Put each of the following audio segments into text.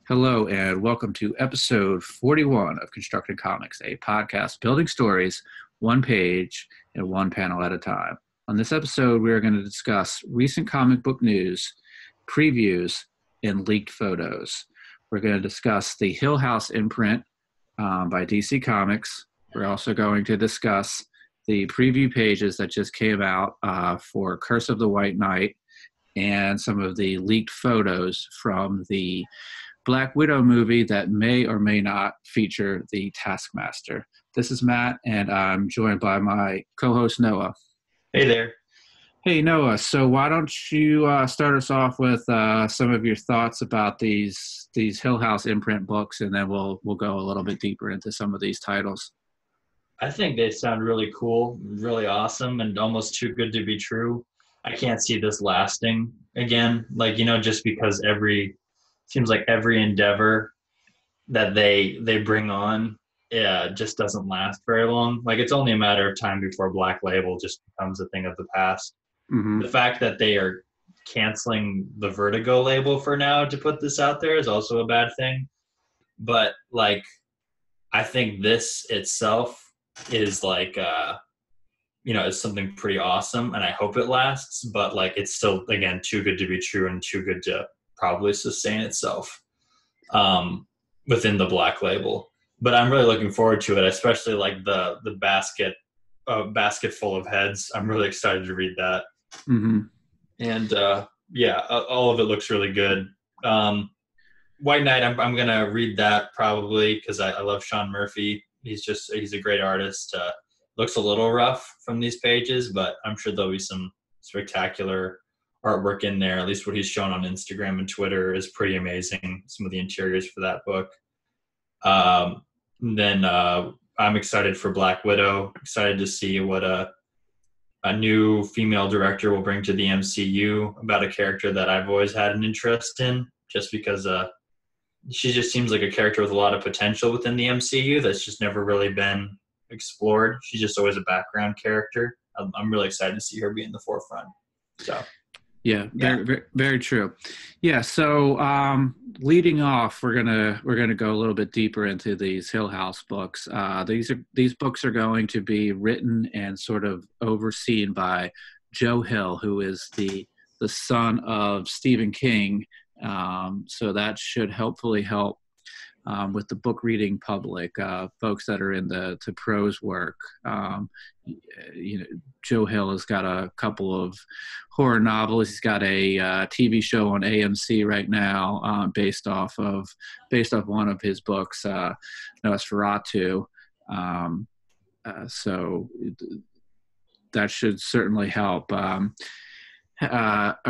Hello, and welcome to episode 41 of Constructed Comics, a podcast building stories one page and one panel at a time. On this episode, we are going to discuss recent comic book news, previews, and leaked photos. We're going to discuss the Hill House imprint by DC Comics. We're also going to discuss the preview pages that just came out for Curse of the White Knight and some of the leaked photos from the Black Widow movie that may or may not feature the Taskmaster. This is Matt, and I'm joined by my co-host Noah. Hey there. Hey Noah, so why don't you start us off with some of your thoughts about these Hill House imprint books, and then we'll go a little bit deeper into some of these titles. I think they sound really cool, really awesome, and almost too good to be true. I can't see this lasting again, just because seems like every endeavor that they bring on just doesn't last very long. Like, it's only a matter of time before Black Label just becomes a thing of the past. Mm-hmm. The fact that they are canceling the Vertigo label for now to put this out there is also a bad thing. But I think this itself is is something pretty awesome, and I hope it lasts. But it's still, again, too good to be true and too good to probably sustain itself within the Black Label. But I'm really looking forward to it, especially the basket full of heads. I'm really excited to read that. Mm-hmm. And all of it looks really good. White Knight, I'm gonna read that probably because I love Sean Murphy. He's a great artist. Looks a little rough from these pages, but I'm sure there'll be some spectacular artwork in there. At least what he's shown on Instagram and Twitter is pretty amazing. Some of the interiors for that book. Then I'm excited for Black Widow. Excited to see what a new female director will bring to the MCU about a character that I've always had an interest in, just because she just seems like a character with a lot of potential within the MCU that's just never really been explored. She's just always a background character. I'm really excited to see her be in the forefront. So. Yeah, very, very true. Yeah, so leading off, we're gonna go a little bit deeper into these Hill House books. These books are going to be written and sort of overseen by Joe Hill, who is the son of Stephen King. So that should hopefully help with the book reading public, folks that are in the prose work. Joe Hill has got a couple of horror novels. He's got a TV show on AMC right now based off one of his books, Nosferatu. So that should certainly help. Are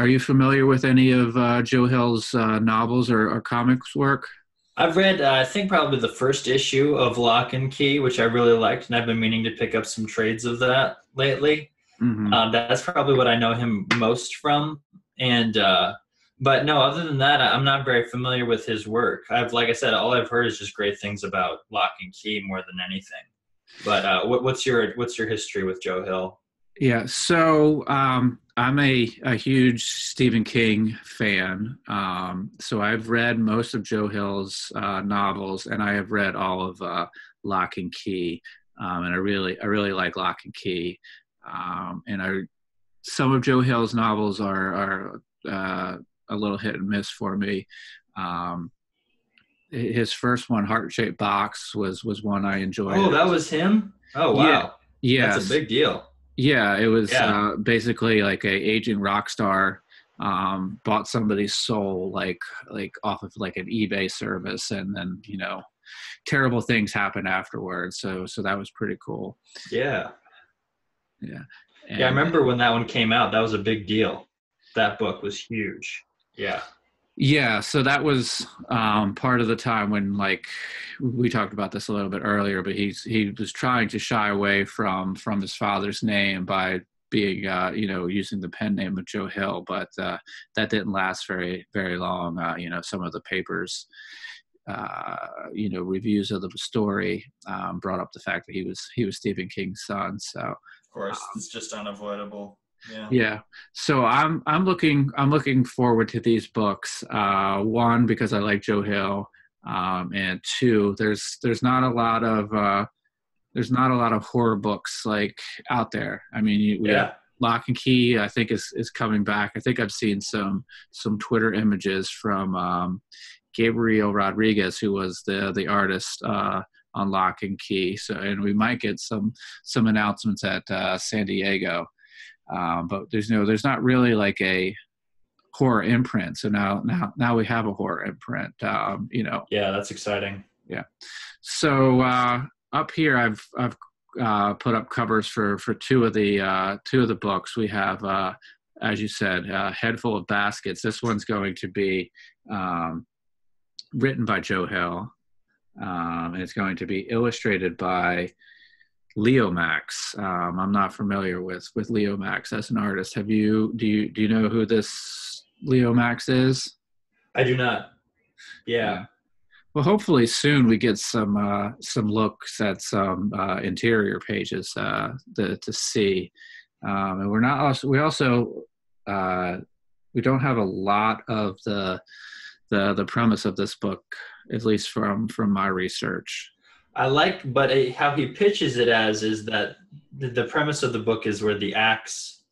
you familiar with any of Joe Hill's novels or comics work? I've read, I think, probably the first issue of Lock and Key, which I really liked, and I've been meaning to pick up some trades of that lately. Mm-hmm. That's probably what I know him most from. And but no, other than that, I'm not very familiar with his work. Like I said, all I've heard is just great things about Lock and Key more than anything. But what's your history with Joe Hill? Yeah, so I'm a huge Stephen King fan. So I've read most of Joe Hill's novels, and I have read all of Lock and Key, and I really like Lock and Key. Some of Joe Hill's novels are a little hit and miss for me. His first one, Heart Shaped Box, was one I enjoyed. Oh, that was him? Oh, wow. Yeah, that's a big deal. Yeah, it was basically like a aging rock star bought somebody's soul like off of like an eBay service, and then terrible things happen afterwards. So that was pretty cool. Yeah. And, I remember when that one came out. That was a big deal. That book was huge. Yeah, so that was part of the time when, we talked about this a little bit earlier, but he was trying to shy away from his father's name by being, using the pen name of Joe Hill, but that didn't last very, very long. Some of the papers, reviews of the story brought up the fact that he was Stephen King's son. So, of course, it's just unavoidable. Yeah. Yeah. So I'm looking forward to these books. One, because I like Joe Hill, and two, there's not a lot of horror books like out there. I mean, we have Yeah. Lock and Key. I think is coming back. I think I've seen some Twitter images from Gabriel Rodriguez, who was the artist on Lock and Key. So, and we might get some announcements at San Diego. But there's not really like a horror imprint. So now we have a horror imprint. Yeah, that's exciting. Yeah. So up here, I've put up covers for two of the books. We have, as you said, Head Full of Baskets. This one's going to be written by Joe Hill, and it's going to be illustrated by Leo Max. I'm not familiar with Leo Max as an artist. Do you know who this Leo Max is? I do not. Yeah. Yeah. Well, hopefully soon we get some looks at some interior pages to see. And we're not also we don't have a lot of the premise of this book, at least from my research. I like, but how he pitches it as is that the premise of the book is where the axe,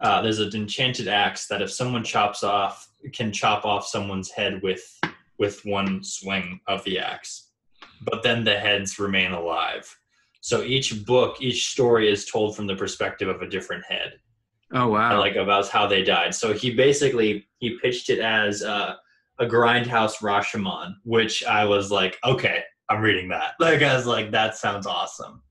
there's an enchanted axe that if someone can chop off someone's head with one swing of the axe, but then the heads remain alive. So each story is told from the perspective of a different head. Oh wow! Like about how they died. So he pitched it as a grindhouse Rashomon, which I was like, okay, I'm reading that. Like I was like, that sounds awesome.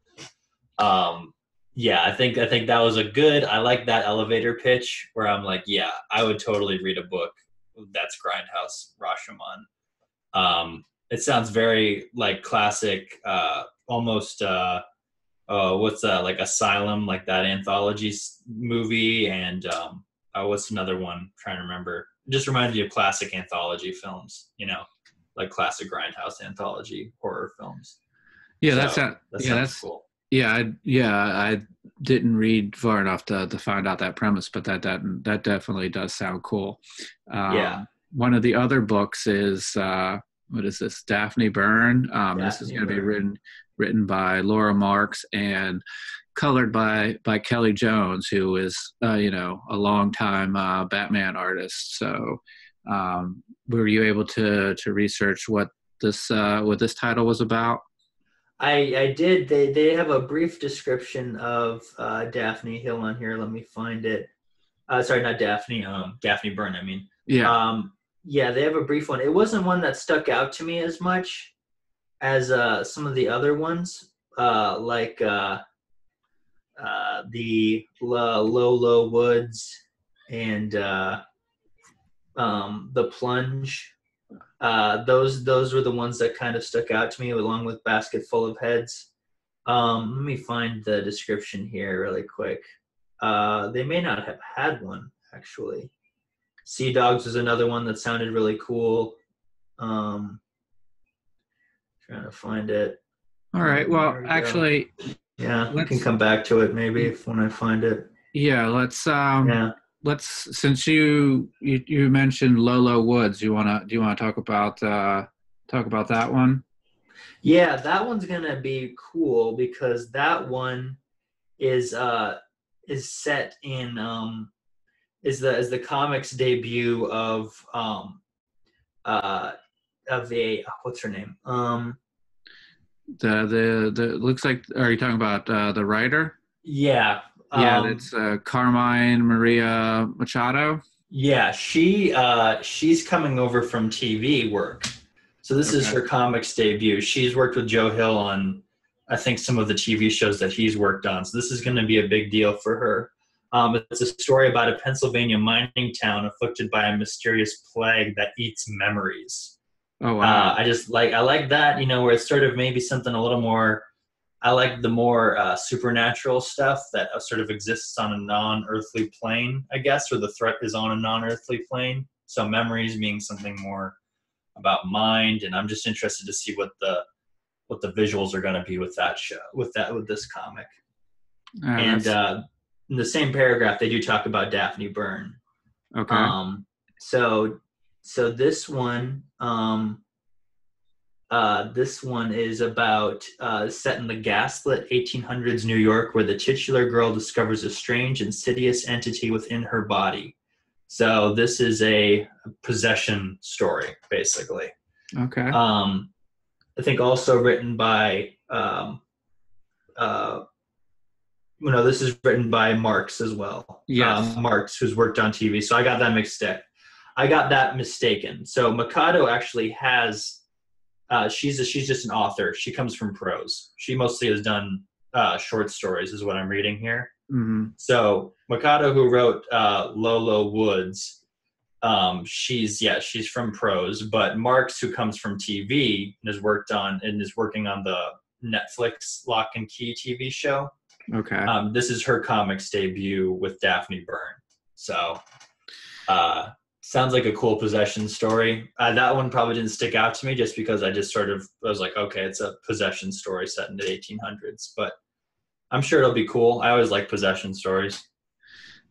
Yeah, I think that was I like that elevator pitch where I'm like, yeah, I would totally read a book that's grindhouse Rashomon. It sounds very like classic, almost what's that, like Asylum, like that anthology movie, and what's another one? I'm trying to remember. It just reminds me of classic anthology films, like classic grindhouse anthology horror films. Yeah, So, that sounds cool. I didn't read far enough to find out that premise, but that definitely does sound cool. Yeah. One of the other books is what is this? Daphne Byrne. This is going to be written by Laura Marks and colored by Kelly Jones, who is a longtime Batman artist. So, were you able to research what this title was about? I did. They have a brief description of Daphne Hill on here. Let me find it. Sorry, not Daphne. Daphne Byrne. I mean. Yeah. Yeah, they have a brief one. It wasn't one that stuck out to me as much as some of the other ones, like the Low Woods and the Plunge. Those were the ones that kind of stuck out to me, along with Basket Full of Heads. Let me find the description here really quick. They may not have had one, actually. Sea Dogs was another one that sounded really cool. Trying to find it. All right. Well, actually, yeah, we can come back to it maybe when I find it. Yeah, let's since you mentioned Lolo Woods, do you wanna talk about that one? Yeah, that one's gonna be cool because that one is set in is the comics debut of a what's her name? The looks like, are you talking about the writer? Yeah. Yeah, that's Carmine Maria Machado. Yeah, she's coming over from TV work. So this is her comics debut. She's worked with Joe Hill on, I think, some of the TV shows that he's worked on. So this is going to be a big deal for her. It's a story about a Pennsylvania mining town afflicted by a mysterious plague that eats memories. Oh wow! I like that, where it's sort of maybe something a little more. I like the more supernatural stuff that sort of exists on a non-earthly plane, I guess, or the threat is on a non-earthly plane. So memories being something more about mind, and I'm just interested to see what the visuals are going to be with that show, with this comic. And in the same paragraph, they do talk about Daphne Byrne. Okay. So this one is about set in the gaslit 1800s New York, where the titular girl discovers a strange, insidious entity within her body. So this is a possession story, basically. Okay. I think also written by, this is written by Marx as well. Yes. Marx, who's worked on TV. So I got that mixed up. I got that mistaken. So Mikado actually has, she's just an author. She comes from prose. She mostly has done short stories, is what I'm reading here. Mm-hmm. So Mikado, who wrote Lolo Woods, she's from prose. But Marx, who comes from TV and is working on the Netflix Lock and Key TV show. Okay. This is her comics debut with Daphne Byrne. So sounds like a cool possession story. That one probably didn't stick out to me just because I was like, okay, it's a possession story set in the 1800s, but I'm sure it'll be cool. I always like possession stories.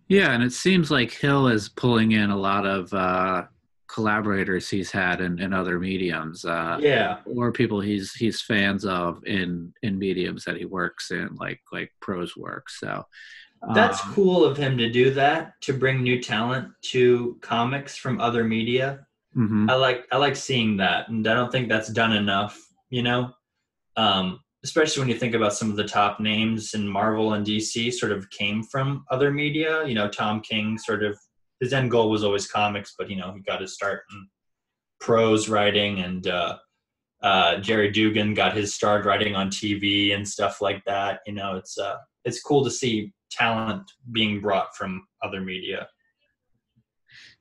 Yeah, and it seems like Hill is pulling in a lot of collaborators he's had in other mediums. Yeah. Or people he's fans of in mediums that he works in, like prose work. So That's cool of him to do that, to bring new talent to comics from other media. Mm-hmm. I like seeing that, and I don't think that's done enough, especially when you think about some of the top names in Marvel and DC sort of came from other media. Tom King sort of, his end goal was always comics, but he got his start in prose writing, and Jerry Dugan got his start writing on TV and stuff like that. It's cool to see talent being brought from other media.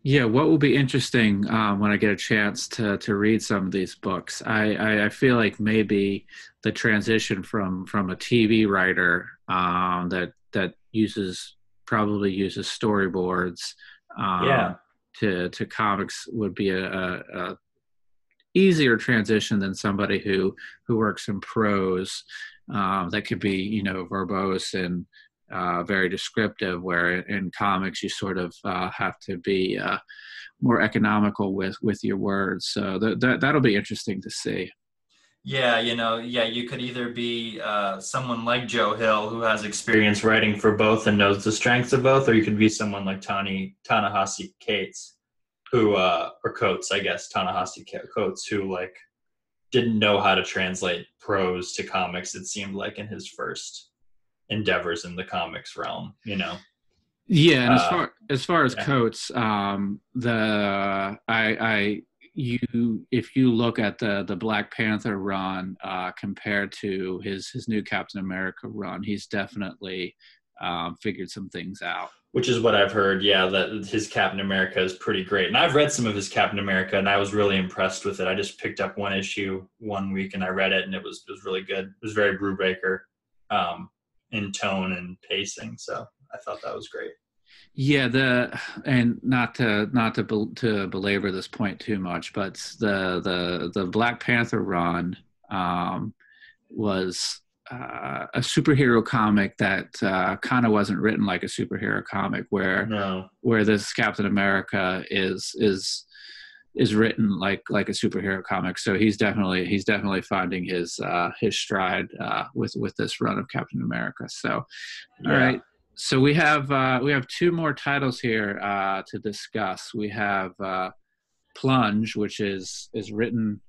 Yeah, what will be interesting when I get a chance to read some of these books? I feel like maybe the transition from a TV writer that probably uses storyboards to comics would be a easier transition than somebody who works in prose that could be verbose and very descriptive, where in comics you sort of have to be more economical with your words. So that'll be interesting to see. Yeah, you could either be someone like Joe Hill, who has experience writing for both and knows the strengths of both, or you could be someone like Ta-Nehisi Coates, Ta-Nehisi Coates, who didn't know how to translate prose to comics, it seemed like, in his first endeavors in the comics realm. Yeah, and as far as Coates, if you look at the Black Panther run compared to his new Captain America run, he's definitely figured some things out. Which is what I've heard, that his Captain America is pretty great. And I've read some of his Captain America, and I was really impressed with it. I just picked up one issue one week, and I read it, and it was really good. It was very Brubaker in tone and pacing, so I thought that was great. Yeah, and not to belabor this point too much, but the Black Panther run was a superhero comic that kind of wasn't written like a superhero comic, where this Captain America is written like a superhero comic. So he's definitely finding his stride with this run of Captain America. So all right. So we have two more titles here to discuss. We have Plunge, which is written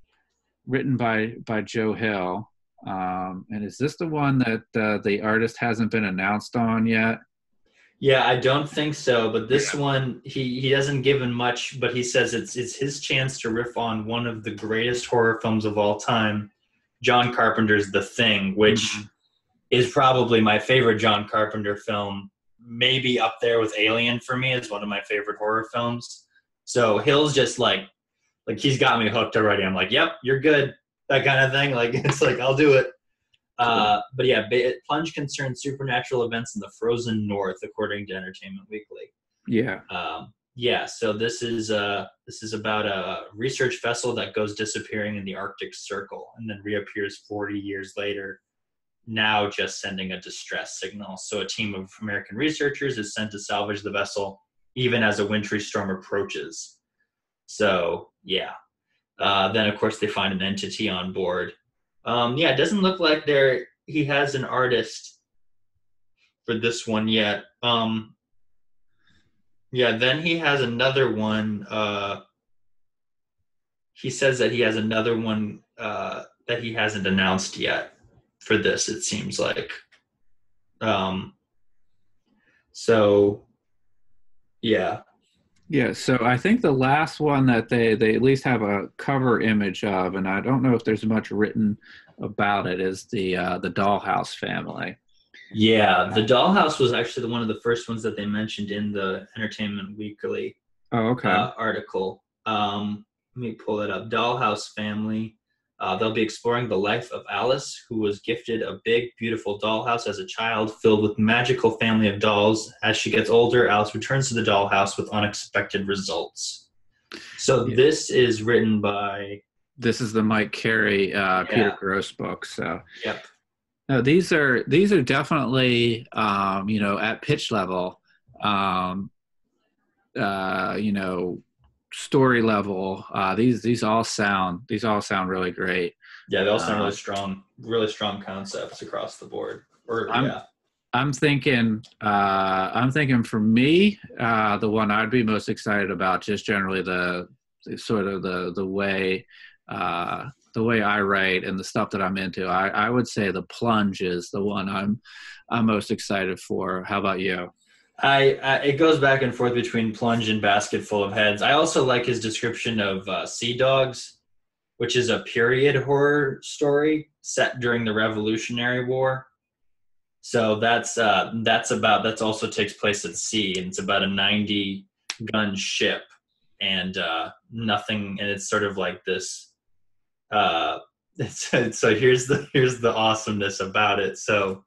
by Joe Hill. And is this the one that the artist hasn't been announced on yet? Yeah, I don't think so. But this one, he doesn't give him much, but he says it's his chance to riff on one of the greatest horror films of all time, John Carpenter's The Thing, which is probably my favorite John Carpenter film, maybe up there with Alien for me. It's one of my favorite horror films. So Hill's just like he's got me hooked already. I'm like, yep, you're good. That kind of thing. It's like, I'll do it. But yeah, Plunge concerns supernatural events in the frozen north, according to Entertainment Weekly. Yeah. So this is about a research vessel that goes disappearing in the Arctic Circle and then reappears 40 years later now just sending a distress signal. So a team of American researchers is sent to salvage the vessel, even as a wintry storm approaches. So, yeah. Then, of course, they find an entity on board. It doesn't look like he has an artist for this one yet. Then he has another one. He says that he has another one that he hasn't announced yet for this, it seems like. So, yeah. Yeah, so I think the last one that they at least have a cover image of, and I don't know if there's much written about it, is the Dollhouse family. Yeah, the Dollhouse was actually one of the first ones that they mentioned in the Entertainment Weekly article. Let me pull it up. Dollhouse family. They'll be exploring the life of Alice, who was gifted a big, beautiful dollhouse as a child, filled with magical family of dolls. As she gets older, Alice returns to the dollhouse with unexpected results. So this is written by... This is the Mike Carey, Peter Gross book. So yep. No, these are definitely at pitch level, story level. These all sound really great. Yeah, they all sound really strong concepts across the board. I'm thinking for me, the one I'd be most excited about, just generally the way I write and the stuff that I'm into, I would say The Plunge is the one I'm most excited for. How about you? It goes back and forth between Plunge and Basket Full of Heads. I also like his description of Sea Dogs, which is a period horror story set during the Revolutionary War. So that also takes place at sea, and it's about a 90-gun ship, and it's sort of like this. So here's the awesomeness about it. So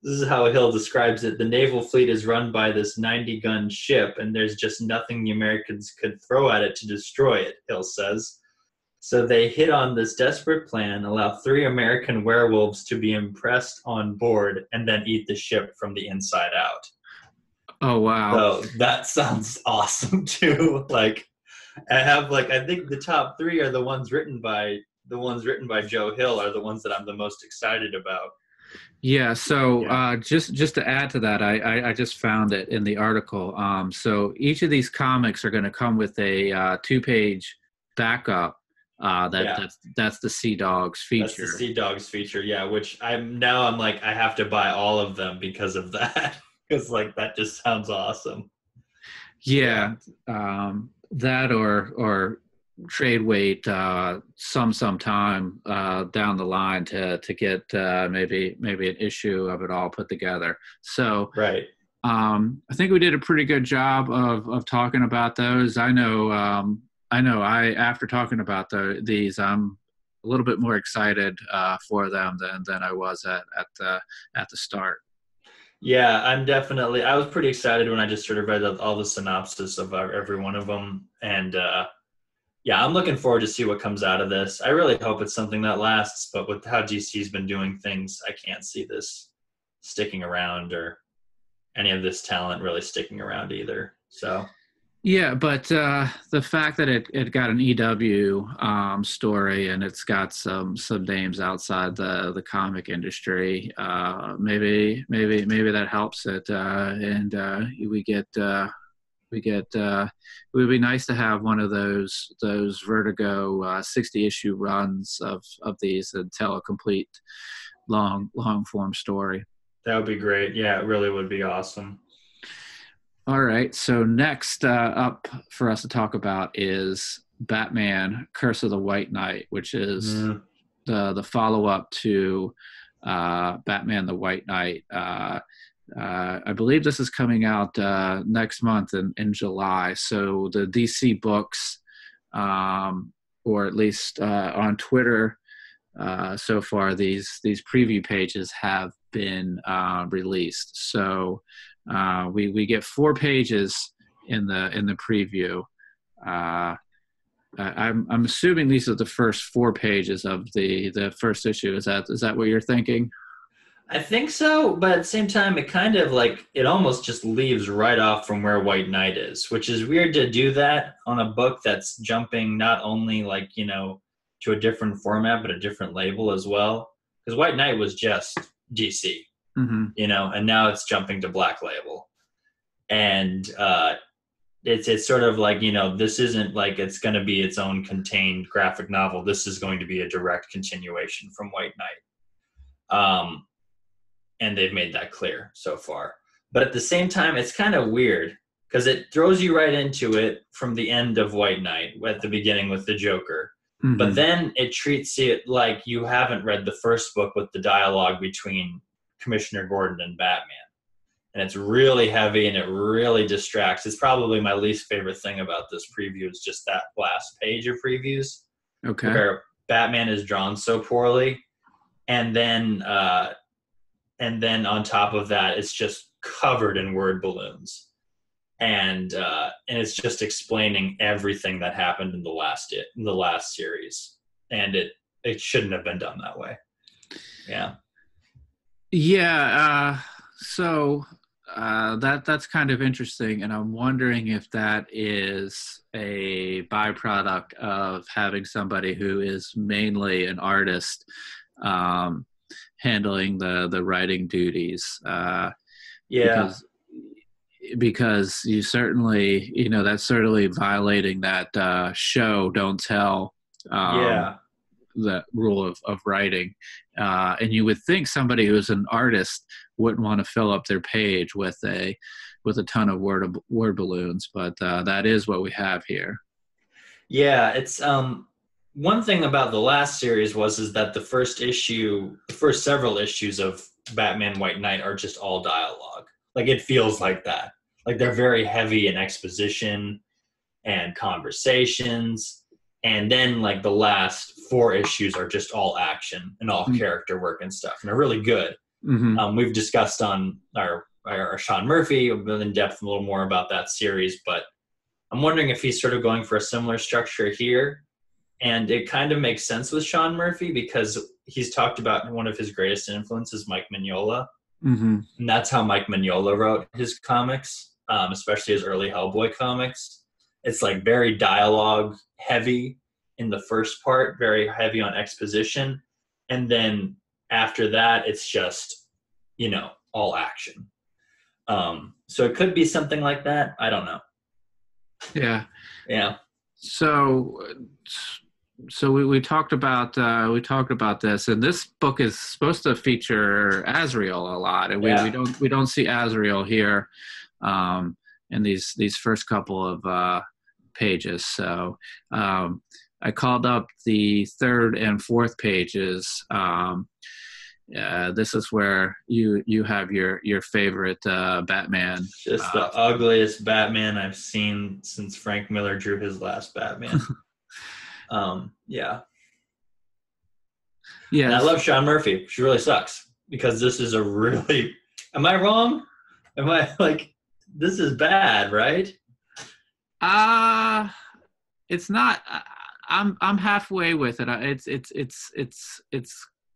this is how Hill describes it. The naval fleet is run by this 90-gun ship, and there's just nothing the Americans could throw at it to destroy it, Hill says. So they hit on this desperate plan, allow 3 American werewolves to be impressed on board, and then eat the ship from the inside out. Oh, wow. So that sounds awesome, too. I think the top 3 are the ones written by Joe Hill are the ones that I'm the most excited about. Yeah. So just to add to that, I just found it in the article. So each of these comics are going to come with a 2-page backup. That's the Sea Dogs feature. That's the Sea Dogs feature. Yeah. Which I'm like, I have to buy all of them because of that. Because that just sounds awesome. Yeah. That or trade wait some time down the line to get maybe an issue of it all put together. So right. I think we did a pretty good job of talking about those. I know after talking about these, I'm a little bit more excited for them than I was at the start. Yeah, I was pretty excited when I just sort of read all the synopsis of every one of them. And I'm looking forward to see what comes out of this. I really hope it's something that lasts, but with how DC's been doing things, I can't see this sticking around or any of this talent really sticking around either. So. Yeah, but the fact that it got an EW story and it's got some names outside the comic industry, maybe that helps it, and it would be nice to have one of those Vertigo 60-issue runs of these and tell a complete long form story. That would be great. Yeah, it really would be awesome. All right, so next up for us to talk about is Batman: Curse of the White Knight, which is the follow-up to Batman: The White Knight. I believe this is coming out next month in July. So the DC books, or at least on Twitter so far, these preview pages have been released. So we get 4 pages in the preview. I'm assuming these are the first 4 pages of the first issue. Is that what you're thinking? I think so, but at the same time, it kind of like it almost just leaves right off from where White Knight is, which is weird to do that on a book that's jumping not only like to a different format but a different label as well. Because White Knight was just DC, Mm-hmm. and now it's jumping to Black Label, and it's sort of like this isn't like it's going to be its own contained graphic novel. This is going to be a direct continuation from White Knight. And they've made that clear so far. But at the same time, it's kind of weird because it throws you right into it from the end of White Knight at the beginning with the Joker. But Mm-hmm. then it treats it like you haven't read the first book with the dialogue between Commissioner Gordon and Batman. And it's really heavy and it really distracts. It's probably my least favorite thing about this preview is just that last page of previews Okay. where Batman is drawn so poorly. And then on top of that, it's just covered in word balloons, and it's just explaining everything that happened in the last series, and it shouldn't have been done that way. Yeah. Yeah. So that's kind of interesting, and I'm wondering if that is a byproduct of having somebody who is mainly an artist handling the writing duties. Yeah. Because you certainly that's certainly violating that show don't tell Yeah. the rule of writing, and you would think somebody who's an artist wouldn't want to fill up their page with a ton of word balloons, but that is what we have here. Yeah. It's one thing about the last series is that the first several issues of Batman White Knight are just all dialogue. Like it feels like that. Like they're very heavy in exposition and conversations. And then like the last 4 issues are just all action and all character work and stuff. And they're really good. Mm-hmm. We've discussed on our Sean Murphy in depth a little more about that series, but I'm wondering if he's sort of going for a similar structure here. And it kind of makes sense with Sean Murphy because he's talked about one of his greatest influences, Mike Mignola. Mm-hmm. And that's how Mike Mignola wrote his comics, especially his early Hellboy comics. It's like very dialogue heavy in the first part, very heavy on exposition. And then after that, it's just, all action. So it could be something like that. I don't know. Yeah. Yeah. So we talked about this, and this book is supposed to feature Azrael a lot, and we don't see Azrael here in these first couple of pages. So I called up the 3rd and 4th pages. This is where you have your favorite Batman. Just the ugliest Batman I've seen since Frank Miller drew his last Batman. Yeah. Yeah. And I love Sean Murphy. She really sucks because this is am I wrong? Am I like, this is bad, right? It's not. I'm halfway with it.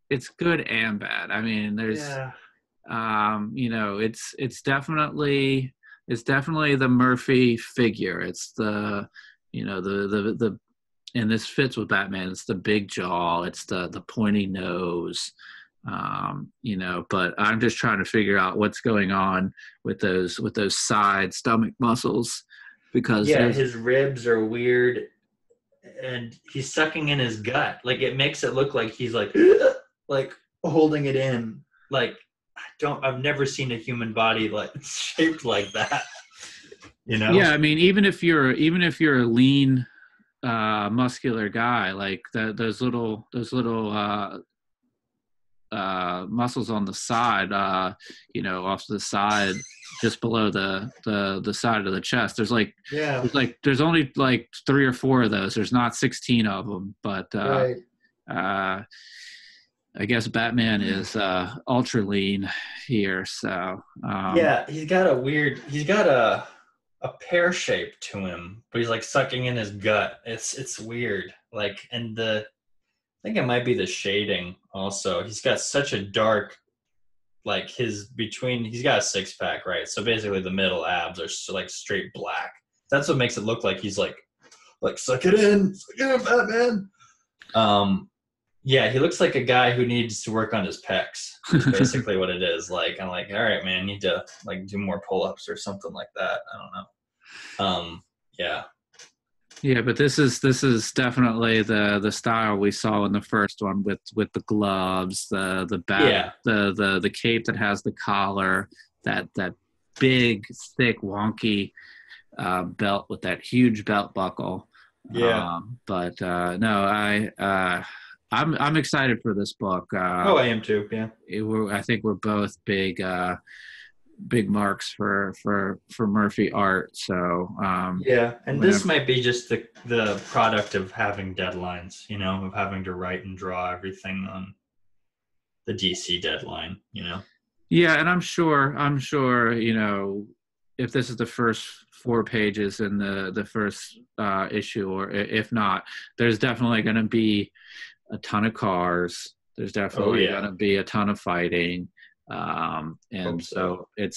It's good and bad. I mean, there's, it's definitely the Murphy figure. It's the and this fits with Batman. It's the big jaw. It's the pointy nose. But I'm just trying to figure out what's going on with those side stomach muscles, because his ribs are weird, and he's sucking in his gut. Like it makes it look like he's like like holding it in. Like I've never seen a human body like shaped like that. Yeah, I mean, even if you're a lean muscular guy, like those little muscles on the side, off to the side, just below the side of the chest. There's only like 3 or 4 of those. There's not 16 of them, but I guess Batman is ultra lean here. So he's got a pear shape to him, but he's like sucking in his gut. It's weird. Like, and I think it might be the shading also. He's got such a dark like he's got a six pack, right? So basically the middle abs are like straight black. That's what makes it look like he's like suck it in, Batman. Yeah, he looks like a guy who needs to work on his pecs. Is basically what it is. Like, I'm like, all right, man, I need to like do more pull-ups or something like that. I don't know. Yeah. Yeah, but this is definitely the style we saw in the first one with the gloves, the bat, the cape that has the collar, that big, thick, wonky belt with that huge belt buckle. Yeah. No, I'm excited for this book. I am too. Yeah. I think we're both big marks for Murphy art. So yeah, and this might be just the product of having deadlines, of having to write and draw everything on the DC deadline, Yeah, and I'm sure, if this is the first 4 pages in the first issue, or if not, there's definitely going to be a ton of cars. There's definitely going to be a ton of fighting, and so it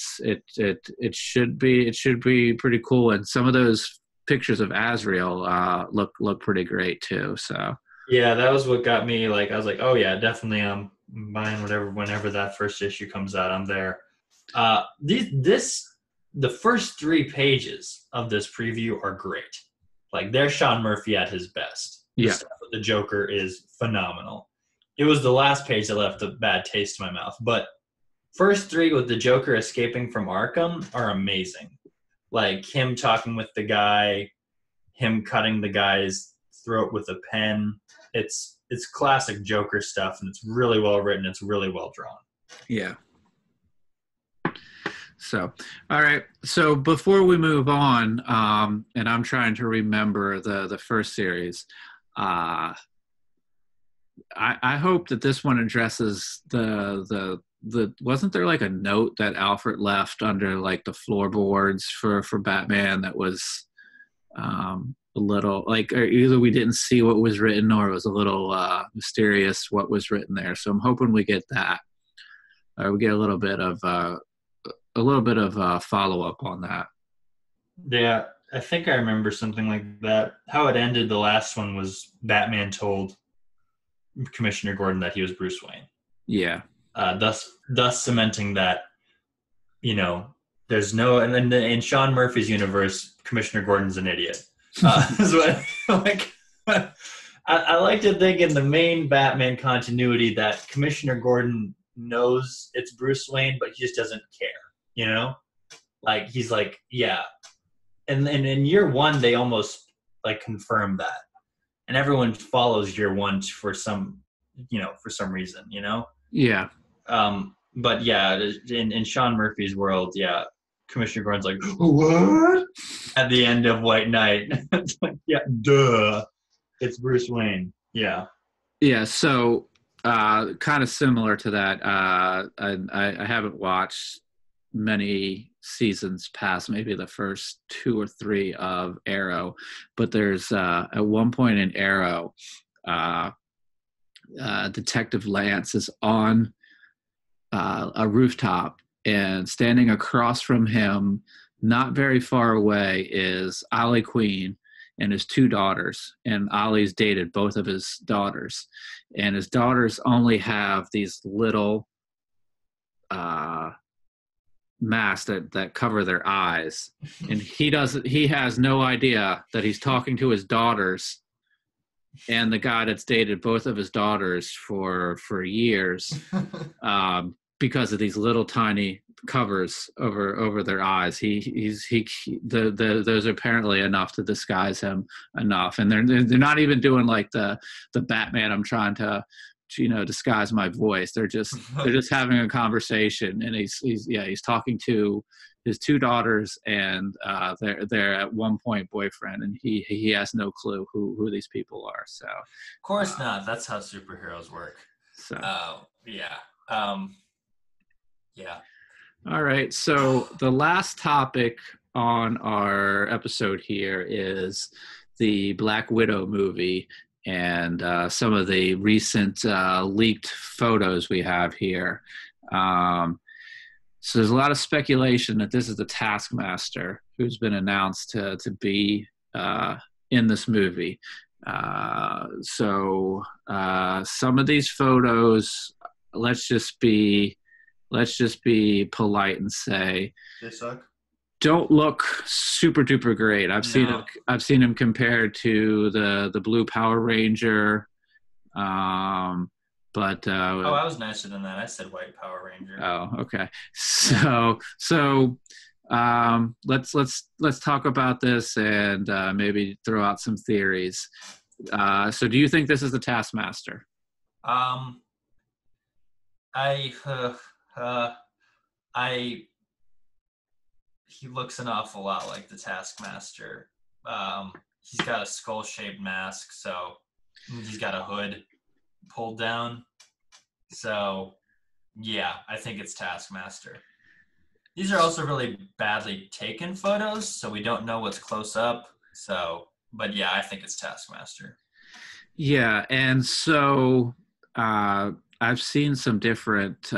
should be pretty cool. And some of those pictures of Azrael look pretty great too. So yeah, that was what got me. Like, I was like, oh yeah, definitely. I'm buying whenever that first issue comes out. I'm there. The first 3 pages of this preview are great. Like, they're Sean Murphy at his best. The stuff with the Joker is phenomenal. It was the last page that left a bad taste in my mouth. But first 3 with the Joker escaping from Arkham are amazing. Like, him talking with the guy, him cutting the guy's throat with a pen. It's classic Joker stuff, and it's really well written. It's really well drawn. Yeah. So, all right. So before we move on, and I'm trying to remember the first series, I hope that this one addresses the wasn't there like a note that Alfred left under like the floorboards for Batman that was a little like, or either we didn't see what was written or it was a little mysterious what was written there. So I'm hoping we get that, or we get a little bit of follow up on that. Yeah, I think I remember something like that. How it ended, the last one, was Batman told Commissioner Gordon that he was Bruce Wayne. Yeah. Thus cementing that, there's no, and then in Sean Murphy's universe, Commissioner Gordon's an idiot. Is what, like, I like to think in the main Batman continuity that Commissioner Gordon knows it's Bruce Wayne, but he just doesn't care, Like, he's like, yeah. And in year 1, they almost, like, confirm that. And everyone follows year 1 for some reason, Yeah. But yeah, in Sean Murphy's world, yeah, Commissioner Gordon's like, what? At the end of White Knight. It's like, yeah, duh. It's Bruce Wayne. Yeah. Yeah, so kind of similar to that, I haven't watched many seasons past maybe the first 2 or 3 of Arrow, but there's at one point in Arrow, Detective Lance is on a rooftop, and standing across from him, not very far away, is Ollie Queen and his 2 daughters. And Ollie's dated both of his daughters, and his daughters only have these little masks that cover their eyes, and he has no idea that he's talking to his daughters and the guy that's dated both of his daughters for years, because of these little tiny covers over their eyes. Those are apparently enough to disguise him enough, and they're not even doing like the Batman, I'm trying to disguise my voice. They're just having a conversation, and he's talking to his 2 daughters and they're at one point boyfriend, and he has no clue who these people are. So of course not. That's how superheroes work. So yeah. Yeah. All right. So the last topic on our episode here is the Black Widow movie, and some of the recent leaked photos we have here. Um, so there's a lot of speculation that this is the Taskmaster who's been announced to be in this movie. So some of these photos, let's just be polite and say They suck. Don't look super duper great. I've seen him compared to the Blue Power Ranger. But I was nicer than that. I said White Power Ranger. Oh, okay. So let's talk about this and maybe throw out some theories. So do you think this is the Taskmaster? I he looks an awful lot like the Taskmaster. He's got a skull-shaped mask, so he's got a hood pulled down. So, yeah, I think it's Taskmaster. These are also really badly taken photos, so we don't know what's close up. So, but yeah, I think it's Taskmaster. Yeah, and so I've seen some different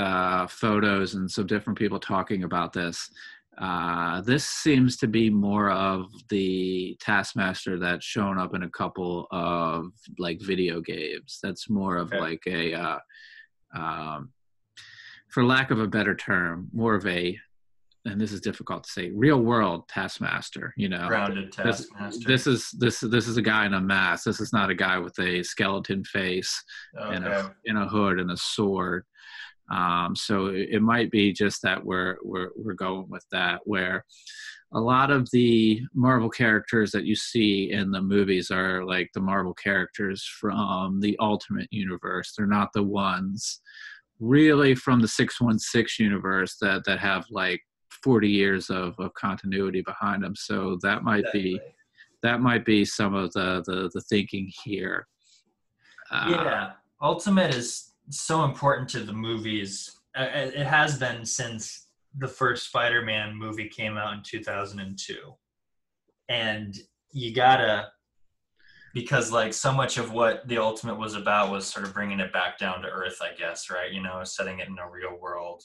photos and some different people talking about this. This seems to be more of the Taskmaster that's shown up in a couple of like video games. That's more of like a, for lack of a better term, more of a, and this is difficult to say, real world Taskmaster. Grounded Taskmaster. This is a guy in a mask. This is not a guy with a skeleton face and a hood and a sword. So it might be just that we're going with that, where a lot of the Marvel characters that you see in the movies are like the Marvel characters from the Ultimate Universe. They're not the ones really from the 616 universe that have like 40 years of continuity behind them. So that might be some of the thinking here. Yeah, Ultimate is so important to the movies. It has been since the first Spider-Man movie came out in 2002. And you gotta, because like so much of what the Ultimate was about was sort of bringing it back down to earth, I guess, right? Setting it in a real world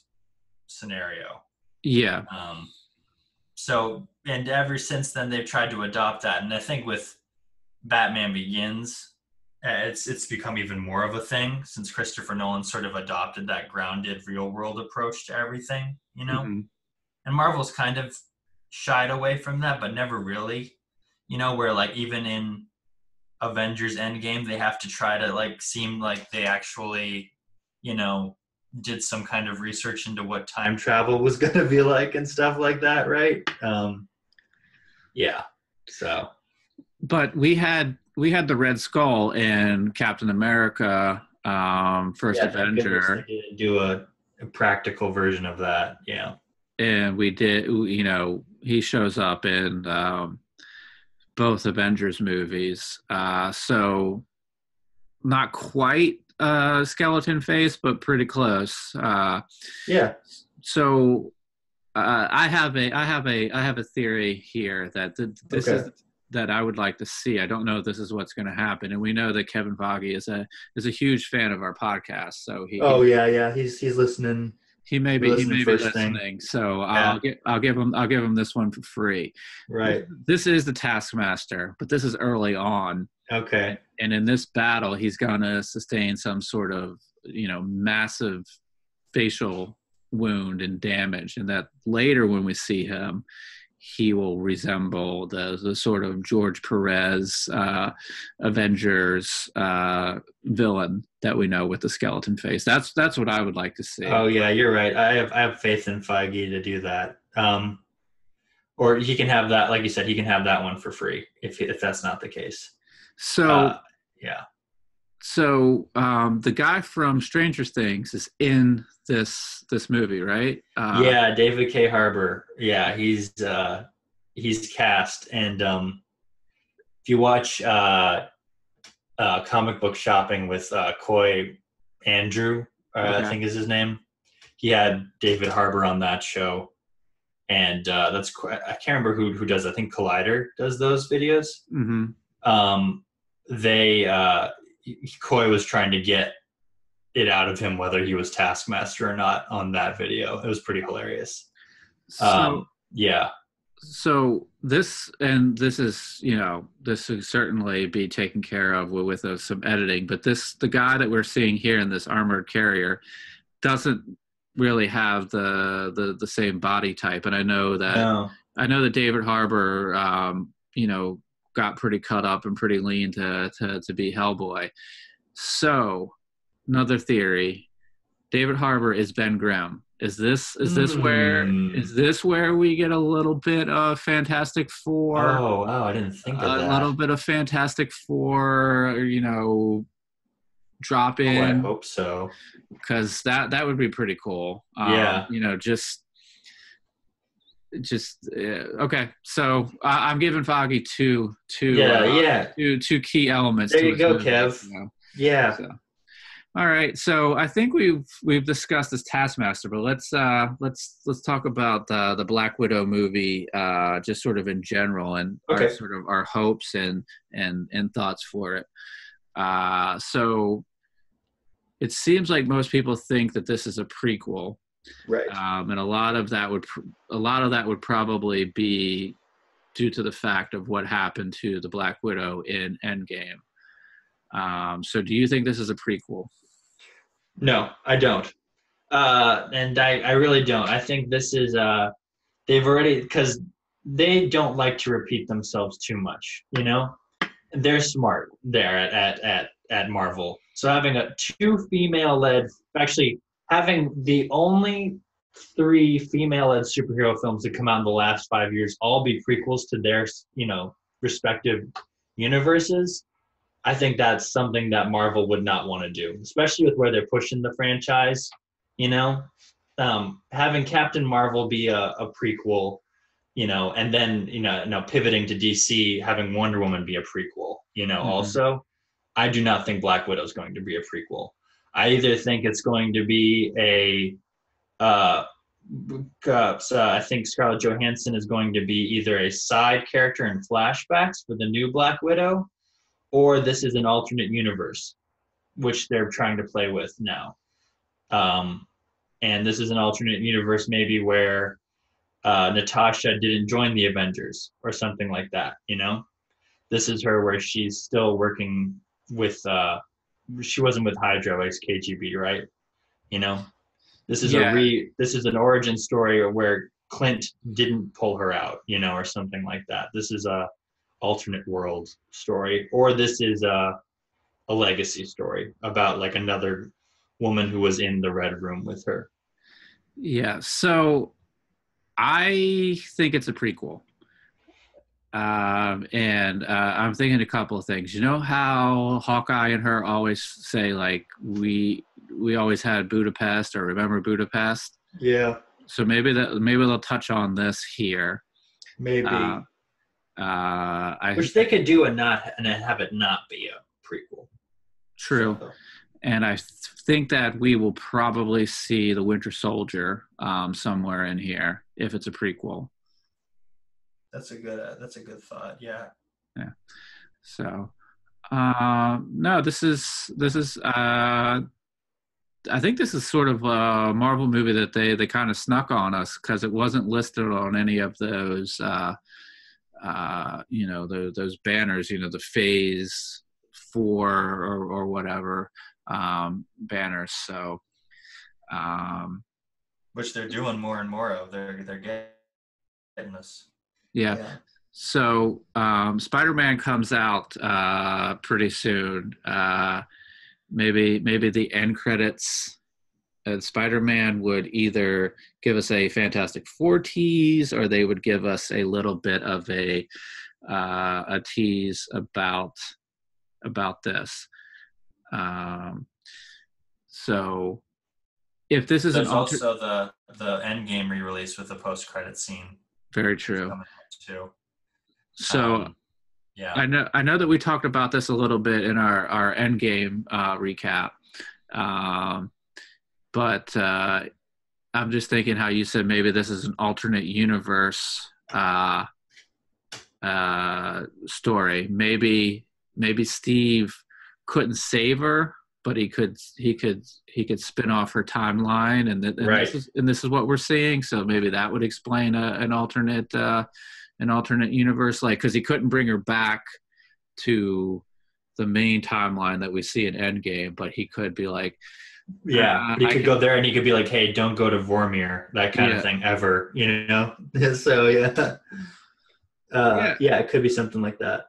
scenario. Yeah. So, and ever since then, they've tried to adopt that. And I think with Batman Begins, it's become even more of a thing since Christopher Nolan sort of adopted that grounded real world approach to everything, Mm-hmm. And Marvel's kind of shied away from that, but never really, where like even in Avengers Endgame, they have to try to like seem like they actually, did some kind of research into what time travel was going to be like and stuff like that. Right. Yeah. So, but we had the Red Skull in Captain America, First Avenger. They didn't do a practical version of that. Yeah. And we did, he shows up in both Avengers movies. So not quite skeleton face, but pretty close. Yeah. So I have a theory here that this is that I would like to see. I don't know if this is what's going to happen, and we know that Kevin Feige is a huge fan of our podcast. So he's listening. He may be listening. So I'll give him this one for free. Right. This is the Taskmaster, but this is early on. Okay. And in this battle, he's going to sustain some sort of, massive facial wound and damage. And that later when we see him, he will resemble the sort of George Perez Avengers villain that we know with the skeleton face. That's what I would like to see. Oh yeah, you're right. I have faith in Feige to do that. Or he can have that, like you said, he can have that one for free if that's not the case. So yeah. So the guy from Stranger Things is in this movie, right? Yeah, David K. Harbour. Yeah, he's cast, and if you watch Comic Book Shopping with Coy Andrew, I think is his name. He had David Harbour on that show, and I can't remember who does. I think Collider does those videos. Mm-hmm. Coy was trying to get it out of him whether he was Taskmaster or not on that video. It was pretty hilarious. So Yeah. So this is, this would certainly be taken care of with some editing, but the guy that we're seeing here in this armored carrier doesn't really have the same body type. And I know No. that David Harbour, got pretty cut up and pretty lean to be Hellboy. So another theory: David Harbour is Ben Grimm. Is this where we get a little bit of Fantastic Four? Oh wow, I didn't think of that. A little bit of Fantastic Four, drop in. Oh, I hope so. Because that would be pretty cool. Yeah. Okay. So I'm giving Foggy two key elements. There to you go, movie, Kev. Yeah. So. All right, so I think we've discussed this Taskmaster, but let's talk about the Black Widow movie, just sort of in general, and our hopes and thoughts for it. So it seems like most people think that this is a prequel, right? And a lot of that would probably be due to the fact of what happened to the Black Widow in Endgame. So do you think this is a prequel? No, I don't. And I really don't. I think this is, they've already, because they don't like to repeat themselves too much, They're smart there at Marvel. So having two female-led, actually having the only 3 female-led superhero films that come out in the last 5 years all be prequels to their, respective universes, I think that's something that Marvel would not want to do, especially with where they're pushing the franchise. Having Captain Marvel be a prequel, and then pivoting to DC, having Wonder Woman be a prequel. Also, I do not think Black Widow is going to be a prequel. I either think it's going to be I think Scarlett Johansson is going to be either a side character in flashbacks for the new Black Widow, or this is an alternate universe, which they're trying to play with now. And this is an alternate universe maybe where Natasha didn't join the Avengers or something like that, This is her where she's still working with, she wasn't with Hydra as KGB, right? This is this is an origin story where Clint didn't pull her out, or something like that. This is a alternate world story, or this is a legacy story about like another woman who was in the Red Room with her. Yeah, so I think it's a prequel. And I'm thinking a couple of things. You know how Hawkeye and her always say, like, we always had Budapest, or remember Budapest? Yeah. So maybe they'll touch on this here. Maybe. Which they could do and have it not be a prequel. True. So. And I think that we will probably see the Winter Soldier somewhere in here if it's a prequel. That's a good thought. Yeah. Yeah. So, no, this is. I think this is sort of a Marvel movie that they kind of snuck on us because it wasn't listed on any of those. Those banners. The Phase 4 or whatever banners. So. Which they're doing more and more of. They're getting us. Yeah. So Spider-Man comes out pretty soon. Maybe the end credits. Spider-Man would either give us a Fantastic Four tease, or they would give us a little bit of a tease about this. So if this is also the Endgame re-release with the post-credit scene. Very true. Too. So, yeah, I know that we talked about this a little bit in our Endgame recap, but I'm just thinking how you said maybe this is an alternate universe story. Maybe Steve couldn't save her but he could spin off her timeline, and Right. this is what we're seeing. So maybe that would explain an alternate universe, like because he couldn't bring her back to the main timeline that we see in Endgame, but he could be like, Yeah, but he I could can, go there and he could be like, "Hey, don't go to Vormir," that kind of yeah, thing ever, you know. So yeah, yeah, yeah, it could be something like that.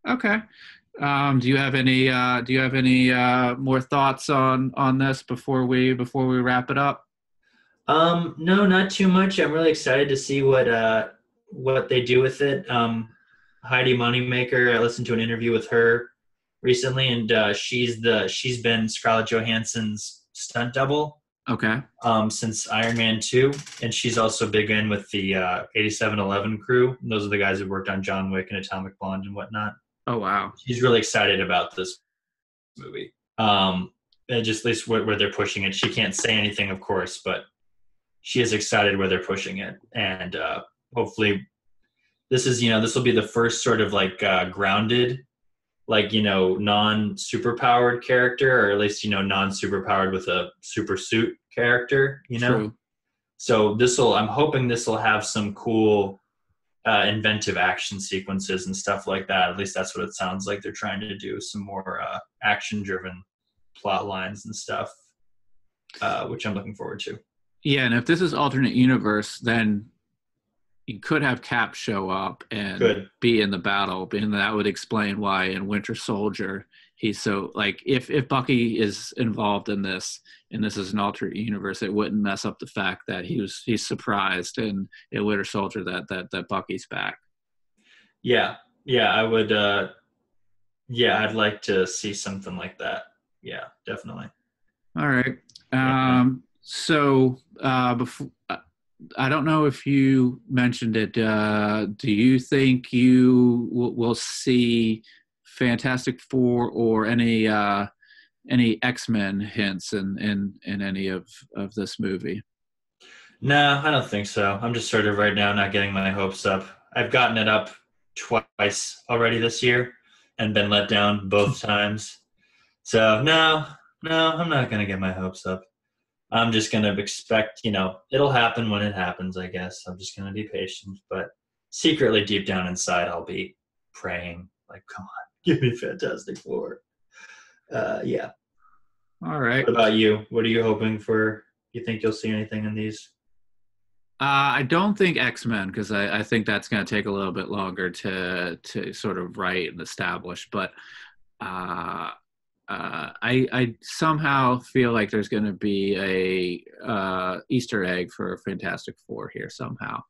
okay. Do you have any more thoughts on this before we wrap it up? No, not too much. I'm really excited to see what they do with it. Heidi Moneymaker, I listened to an interview with her recently, and she's been Scarlett Johansson's stunt double Okay. since Iron Man 2, and she's also big in with the 8711 crew. Those are the guys who worked on John Wick and Atomic Blonde and whatnot. Oh wow. She's really excited about this movie. And just at least where they're pushing it. She can't say anything, of course, but she is excited where they're pushing it, and hopefully this will be the first sort of like grounded, like non superpowered character, or at least non superpowered with a super suit character. True. So I'm hoping this will have some cool inventive action sequences and stuff like that. At least that's what it sounds like they're trying to do. Some more action driven plot lines and stuff, which I'm looking forward to. Yeah, and if this is alternate universe, then you could have Cap show up and be in the battle, and that would explain why in Winter Soldier he's so like if Bucky is involved in this and this is an alternate universe, it wouldn't mess up the fact that he's surprised in Winter Soldier that Bucky's back. Yeah, I would. Yeah, I'd like to see something like that. Yeah, definitely. All right. Yeah. So before. I don't know if you mentioned it. Do you think you will see Fantastic Four or any X-Men hints in any of this movie? No, I don't think so. I'm just sort of right now not getting my hopes up. I've gotten it up twice already this year and been let down both times. So no, I'm not gonna get my hopes up. I'm just going to expect, it'll happen when it happens, I guess. I'm just going to be patient. But secretly, deep down inside, I'll be praying, like, come on, give me Fantastic Four. Yeah. All right. What about you? What are you hoping for? You think you'll see anything in these? I don't think X-Men, because I think that's going to take a little bit longer to sort of write and establish. But I somehow feel like there's going to be a Easter egg for Fantastic Four here somehow.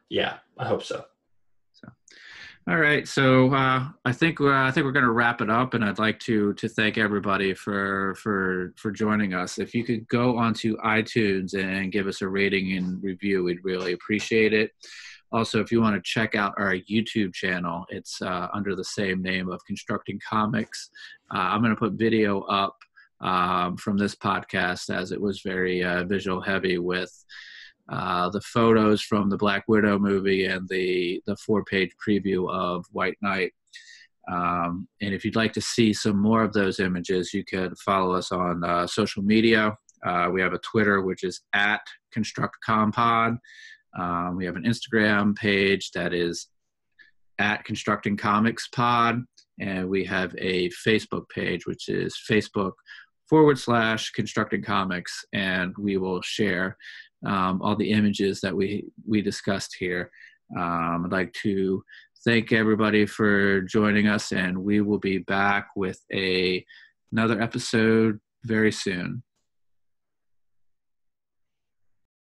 Yeah, I hope so. All right, so I think we're going to wrap it up, and I'd like to thank everybody for joining us. If you could go onto iTunes and give us a rating and review, we'd really appreciate it. Also, if you want to check out our YouTube channel, it's under the same name of Constructing Comics. I'm going to put video up from this podcast, as it was very visual heavy with the photos from the Black Widow movie and the 4-page preview of White Knight. And if you'd like to see some more of those images, you could follow us on social media. We have a Twitter, which is @ConstructCompod. We have an Instagram page that is @Constructing Comics Pod, and we have a Facebook page, which is Facebook.com/Constructing Comics, and we will share all the images that we discussed here. I'd like to thank everybody for joining us, and we will be back with another episode very soon.